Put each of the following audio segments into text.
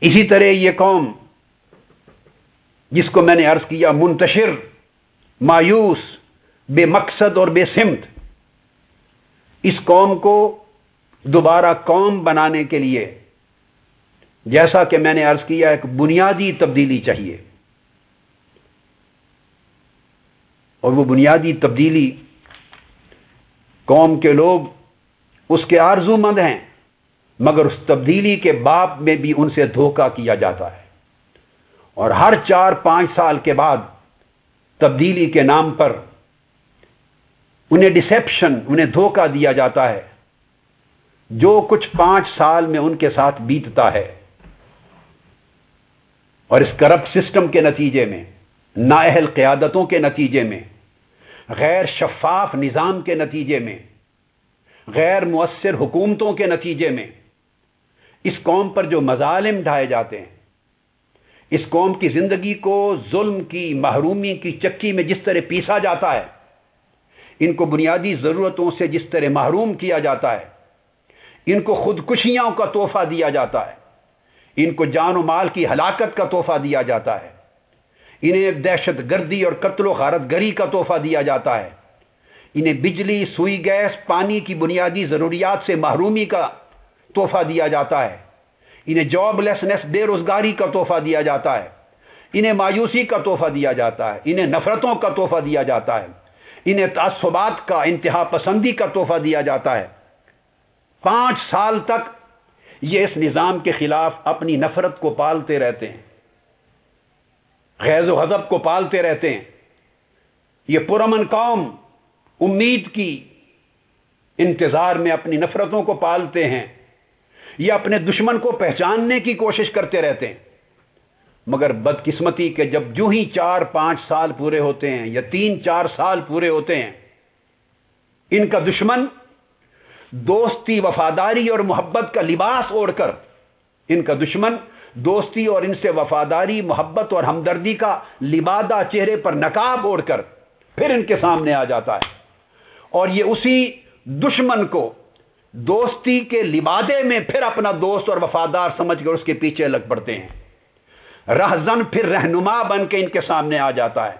اسی طرح یہ قوم جس کو میں نے عرض کیا منتشر، مایوس، بے مقصد اور بے سمت، اس قوم کو دوبارہ قوم بنانے کے لیے جیسا کہ میں نے عرض کیا ایک بنیادی تبدیلی چاہیے، اور وہ بنیادی تبدیلی قوم کے لوگ اس کے آرزو مند ہیں، مگر اس تبدیلی کے باب میں بھی ان سے دھوکہ کیا جاتا ہے، اور ہر 4-5 سال کے بعد تبدیلی کے نام پر انہیں ڈسیپشن، انہیں دھوکہ دیا جاتا ہے۔ جو کچھ 5 سال میں ان کے ساتھ بیتتا ہے، اور اس کرپٹ سسٹم کے نتیجے میں، نااہل قیادتوں کے نتیجے میں، غیر شفاف نظام کے نتیجے میں، غیر مؤثر حکومتوں کے نتیجے میں اس قوم پر جو مظالم ڈھائے جاتے ہیں، اس قوم کی زندگی کو ظلم کی، محرومی کی چکی میں جس طرح پیسا جاتا ہے، ان کو بنیادی ضرورتوں سے جس طرح محروم کیا جاتا ہے، ان کو خودکشیوں کا تحفہ دیا جاتا ہے، ان کو جان و مال کی ہلاکت کا تحفہ دیا جاتا ہے، انہیں دہشت گردی اور قتل و غارت گری کا تحفہ دیا جاتا ہے، انہیں بجلی، سوئی، گیس، پانی کی بنیادی ضروریات سے محرومی کا تحفہ دیا جاتا ہے، انہیں جاب لیسنس، بے روزگاری کا تحفہ دیا جاتا ہے، انہیں مایوسی کا تحفہ دیا جاتا ہے، انہیں نفرتوں کا تحفہ دیا جاتا ہے، انہیں تعصبات کا، انتہا پسندی کا تحفہ دیا جاتا ہے۔ 5 سال تک یہ اس نظام کے خلاف اپنی نفرت کو پالتے رہتے ہیں، غیظ و غضب کو پالتے رہتے ہیں۔ یہ پرامن قوم امید کی انتظار میں اپنی نفرتوں کو پالتے ہیں، یہ اپنے دشمن کو پہچاننے کی کوشش کرتے رہتے ہیں، مگر بدقسمتی کہ جب جو ہی 4-5 سال پورے ہوتے ہیں یا 3-4 سال پورے ہوتے ہیں، ان کا دشمن دوستی، وفاداری اور محبت کا لباس اوڑھ کر، ان کا دشمن دوستی اور ان سے وفاداری، محبت اور ہمدردی کا لبادہ چہرے پر نقاب اوڑھ کر پھر ان کے سامنے آ جاتا ہے، اور یہ اسی دشمن کو دوستی کے لبادے میں پھر اپنا دوست اور وفادار سمجھ کر اس کے پیچھے لگ پڑتے ہیں۔ رہزن پھر رہنما بن کے ان کے سامنے آ جاتا ہے،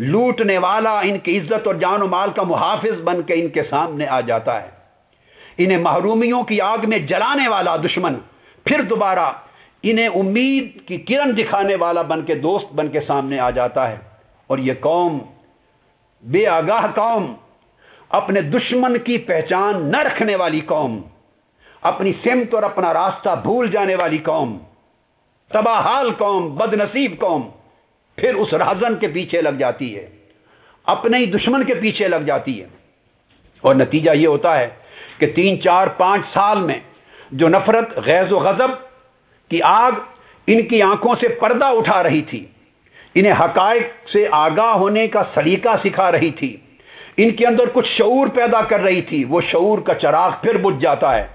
لوٹنے والا ان کی عزت اور جان و مال کا محافظ بن کے ان کے سامنے آ جاتا ہے، انہیں محرومیوں کی آگ میں جلانے والا دشمن پھر دوبارہ انہیں امید کی کرن دکھانے والا بن کے، دوست بن کے سامنے آ جاتا ہے، اور یہ قوم، بے آگاہ قوم، اپنے دشمن کی پہچان نہ رکھنے والی قوم، اپنی سمت اور اپنا راستہ بھول جانے والی قوم، تباہ حال قوم، بد نصیب قوم پھر اس رہزن کے پیچھے لگ جاتی ہے، اپنے ہی دشمن کے پیچھے لگ جاتی ہے، اور نتیجہ یہ ہوتا ہے کہ 3-4-5 سال میں جو نفرت، غیظ و غضب کی آگ ان کی آنکھوں سے پردہ اٹھا رہی تھی، انہیں حقائق سے آگاہ ہونے کا سلیقہ سکھا رہی تھی، ان کے اندر کچھ شعور پیدا کر رہی تھی، وہ شعور کا چراغ پھر بجھ جاتا ہے،